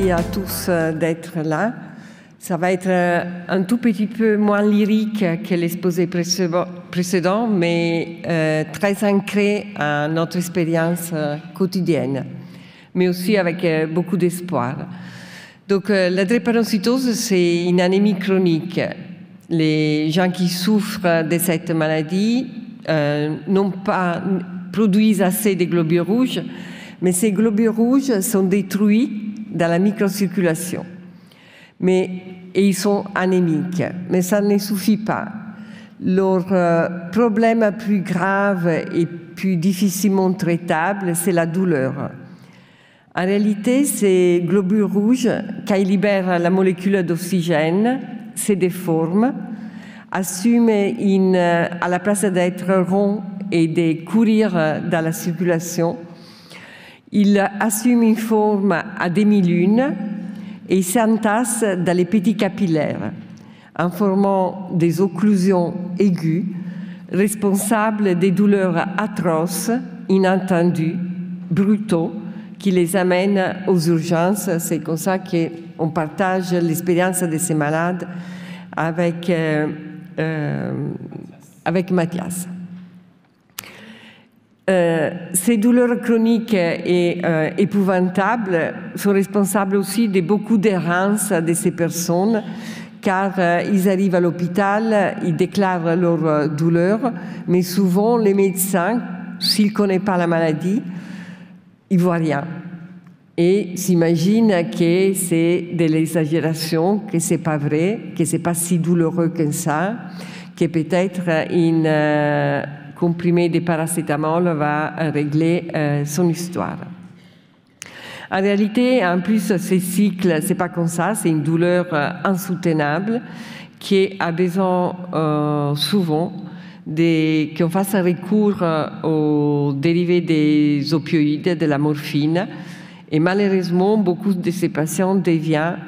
merci à tous d'être là. Ça va être un tout petit peu moins lyrique que l'exposé précédent, mais très ancré à notre expérience quotidienne, mais aussi avec beaucoup d'espoir. Donc la drépanocytose, c'est une anémie chronique. Les gens qui souffrent de cette maladie produisent assez de globules rouges, mais ces globules rouges sont détruits dans la microcirculation. Et ils sont anémiques, mais ça ne suffit pas. Leur problème plus grave et plus difficilement traitable, c'est la douleur. En réalité, ces globules rouges, quand ils libèrent la molécule d'oxygène, se déforment, assument à la place d'être ronds et de courir dans la circulation, ils assument une forme à demi-lune et s'entassent dans les petits capillaires en formant des occlusions aiguës responsables des douleurs atroces, inattendues, brutaux, qui les amènent aux urgences. C'est comme ça qu'on partage l'expérience de ces malades avec Mathias. Ces douleurs chroniques et épouvantables sont responsables aussi de beaucoup d'errances de ces personnes, car ils arrivent à l'hôpital, ils déclarent leur douleur, mais souvent les médecins, s'ils ne connaissent pas la maladie, ils ne voient rien et s'imaginent que c'est de l'exagération, que ce n'est pas vrai, que ce n'est pas si douloureux que ça, que peut-être une comprimé de paracétamol va régler son histoire. En réalité, en plus, ces cycles, ce n'est pas comme ça, c'est une douleur insoutenable qui a besoin souvent qu'on fasse recours aux dérivés des opioïdes, de la morphine. Et malheureusement, beaucoup de ces patients deviennent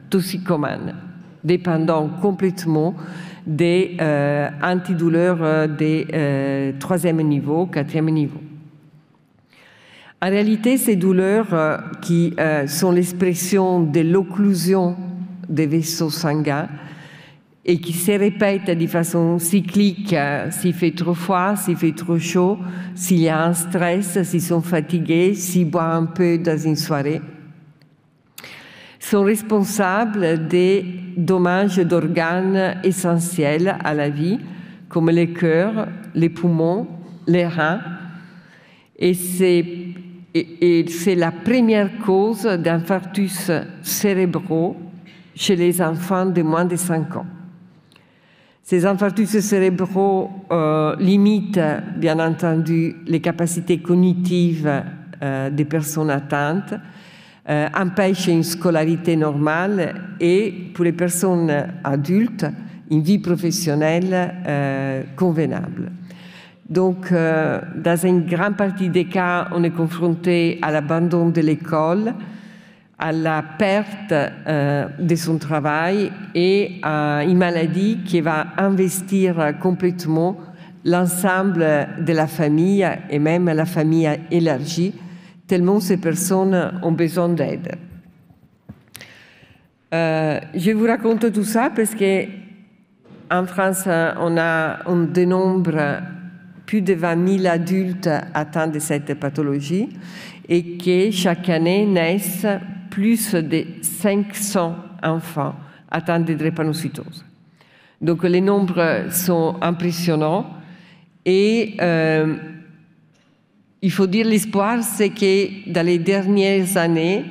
toxicomanes, dépendants complètement des antidouleurs des troisième niveau, quatrième niveau. En réalité, ces douleurs qui sont l'expression de l'occlusion des vaisseaux sanguins et qui se répètent de façon cyclique s'il fait trop froid, s'il fait trop chaud, s'il y a un stress, s'ils sont fatigués, s'ils boivent un peu dans une soirée, sont responsables des dommages d'organes essentiels à la vie, comme le cœur, les poumons, les reins. Et c'est la première cause d'infarctus cérébraux chez les enfants de moins de 5 ans. Ces infarctus cérébraux limitent, bien entendu, les capacités cognitives des personnes atteintes, empêche une scolarité normale et, pour les personnes adultes, une vie professionnelle convenable. Donc, dans une grande partie des cas, on est confronté à l'abandon de l'école, à la perte de son travail et à une maladie qui va investir complètement l'ensemble de la famille et même la famille élargie, tellement ces personnes ont besoin d'aide. Je vous raconte tout ça parce qu'en France, on dénombre plus de 20 000 adultes atteints de cette pathologie et que chaque année naissent plus de 500 enfants atteints de drépanocytose. Donc les nombres sont impressionnants et il faut dire l'espoir, c'est que dans les dernières années,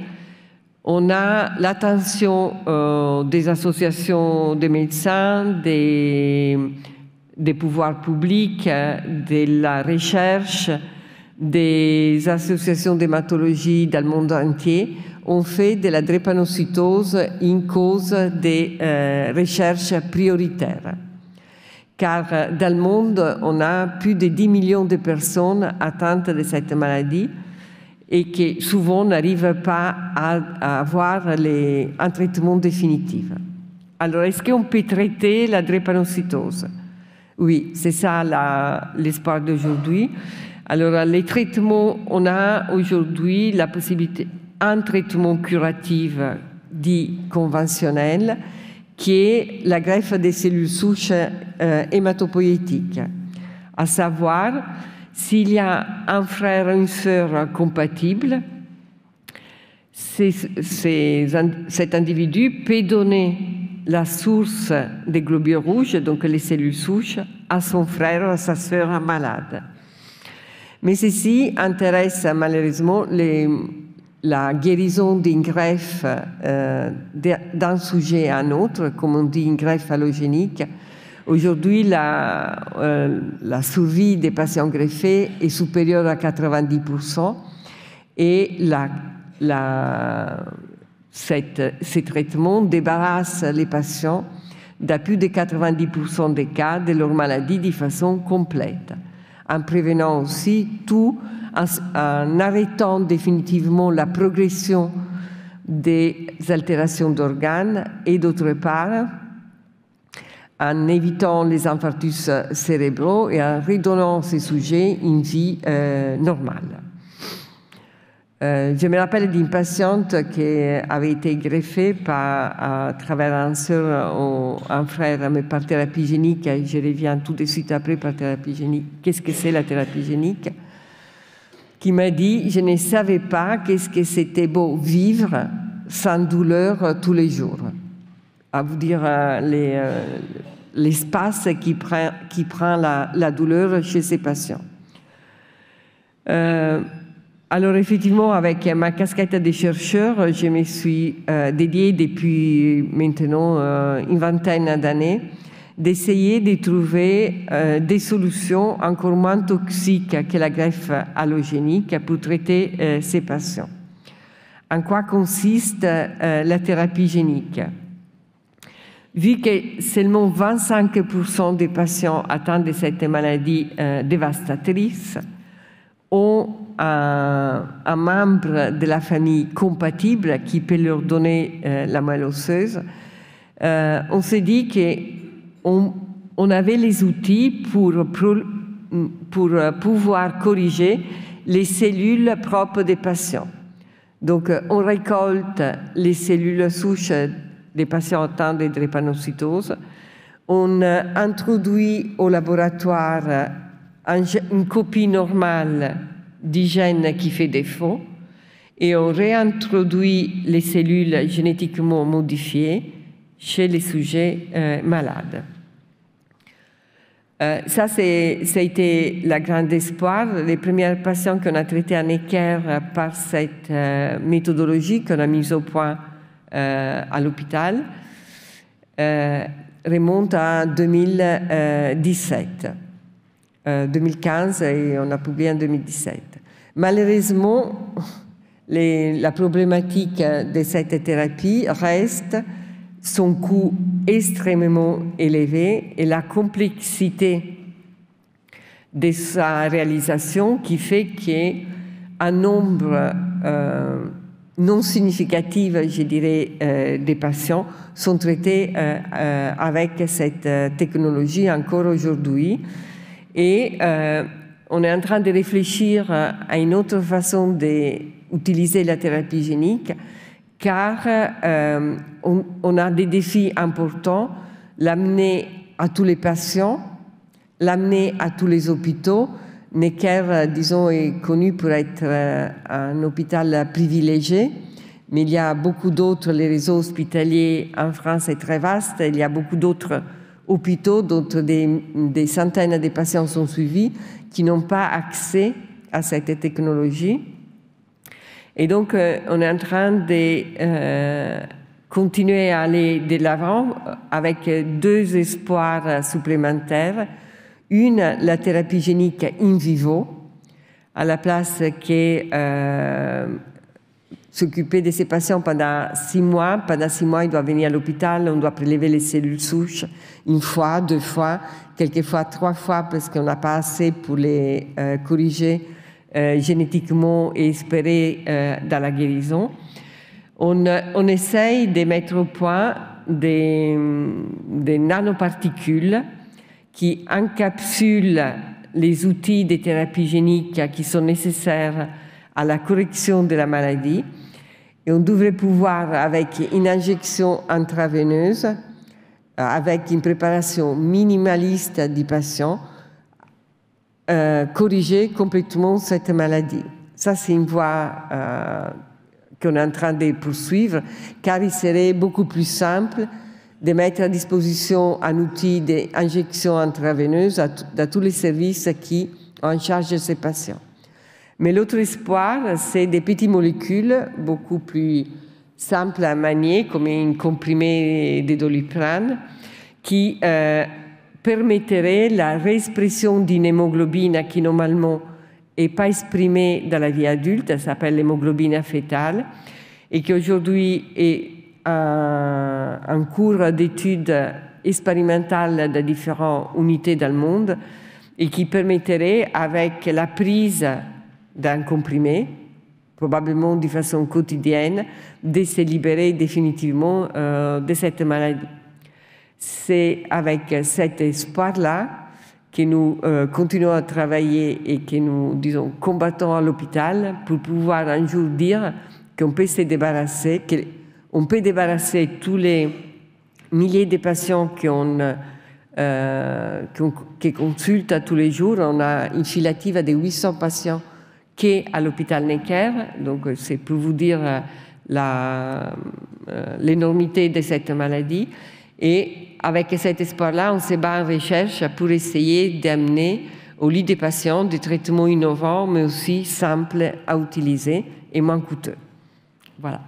on a l'attention des associations de médecins, des pouvoirs publics, de la recherche, des associations d'hématologie dans le monde entier, ont fait de la drépanocytose une cause de recherche prioritaire. Car dans le monde, on a plus de 10 millions de personnes atteintes de cette maladie et qui souvent n'arrivent pas à avoir un traitement définitif. Alors, est-ce qu'on peut traiter la drépanocytose? Oui, c'est ça l'espoir d'aujourd'hui. Alors, les traitements, on a aujourd'hui la possibilité, un traitement curatif dit conventionnel, qui est la greffe des cellules souches hématopoïétiques, à savoir s'il y a un frère ou une sœur compatible, cet individu peut donner la source des globules rouges, donc les cellules souches, à son frère ou à sa sœur malade. Mais ceci intéresse malheureusement la guérison d'une greffe d'un sujet à un autre, comme on dit une greffe allogénique. Aujourd'hui, la survie des patients greffés est supérieure à 90% et ces traitements débarrassent les patients de plus de 90% des cas de leur maladie de façon complète, en prévenant aussi tout, en arrêtant définitivement la progression des altérations d'organes et d'autre part, en évitant les infarctus cérébraux et en redonnant ces sujets une vie normale. Je me rappelle d'une patiente qui avait été greffée à travers un sœur ou un frère, mais par thérapie génique. Je reviens tout de suite après par thérapie génique. Qu'est-ce que c'est la thérapie génique? Qui m'a dit, je ne savais pas qu'est-ce que c'était beau vivre sans douleur tous les jours. À vous dire l'espace qui prend la douleur chez ces patients. Alors effectivement, avec ma casquette de chercheur, je me suis dédiée depuis maintenant une vingtaine d'années d'essayer de trouver des solutions encore moins toxiques que la greffe allogénique pour traiter ces patients. En quoi consiste la thérapie génique? Vu que seulement 25% des patients atteints de cette maladie dévastatrice ont un membre de la famille compatible qui peut leur donner la moelle osseuse, on s'est dit qu'on avait les outils pour pouvoir corriger les cellules propres des patients. Donc, on récolte les cellules souches des patients atteints de drépanocytose, on introduit au laboratoire une copie normale du gène qui fait défaut et on réintroduit les cellules génétiquement modifiées chez les sujets malades. Ça a été le grand espoir. Les premiers patients qu'on a traités en équerre par cette méthodologie qu'on a mise au point à l'hôpital remontent à 2017. 2015 et on a publié en 2017. Malheureusement, la problématique de cette thérapie reste son coût extrêmement élevé et la complexité de sa réalisation qui fait qu'un nombre non significatif, je dirais, des patients sont traités avec cette technologie encore aujourd'hui. Et on est en train de réfléchir à une autre façon d'utiliser la thérapie génique, car on a des défis importants, l'amener à tous les patients, l'amener à tous les hôpitaux. Necker, disons, est connu pour être un hôpital privilégié, mais il y a beaucoup d'autres, les réseaux hospitaliers en France est très vaste, il y a beaucoup d'autres hôpitaux dont des centaines de patients sont suivis qui n'ont pas accès à cette technologie. Et donc, on est en train de continuer à aller de l'avant avec deux espoirs supplémentaires. Une, la thérapie génique in vivo, à la place que s'occuper de ces patients pendant 6 mois. Pendant 6 mois, il doit venir à l'hôpital, on doit prélever les cellules souches une fois, 2 fois, quelquefois 3 fois parce qu'on n'a pas assez pour les corriger génétiquement et espérer dans la guérison. On essaye de mettre au point des nanoparticules qui encapsulent les outils de thérapie génique qui sont nécessaires à la correction de la maladie Et on devrait pouvoir, avec une injection intraveineuse, avec une préparation minimaliste du patient, corriger complètement cette maladie. Ça, c'est une voie qu'on est en train de poursuivre, car il serait beaucoup plus simple de mettre à disposition un outil d'injection intraveineuse dans tous les services qui ont en charge ces patients. Mais l'autre espoir, c'est des petites molécules beaucoup plus simples à manier, comme un comprimé de Doliprane, qui permettrait la réexpression d'une hémoglobine qui normalement n'est pas exprimée dans la vie adulte, elle s'appelle l'hémoglobine fétale, et qui aujourd'hui est en cours d'études expérimentales dans différentes unités dans le monde, et qui permettrait, avec la prise d'un comprimé, probablement de façon quotidienne, de se libérer définitivement de cette maladie. C'est avec cet espoir-là que nous continuons à travailler et que nous, disons, combattons à l'hôpital pour pouvoir un jour dire qu'on peut se débarrasser, qu'on peut débarrasser tous les milliers de patients qui consultent tous les jours. On a une filative de 800 patients qui est à l'hôpital Necker, donc c'est pour vous dire l'énormité de cette maladie. Et avec cet espoir-là, on se bat en recherche pour essayer d'amener au lit des patients des traitements innovants, mais aussi simples à utiliser et moins coûteux. Voilà.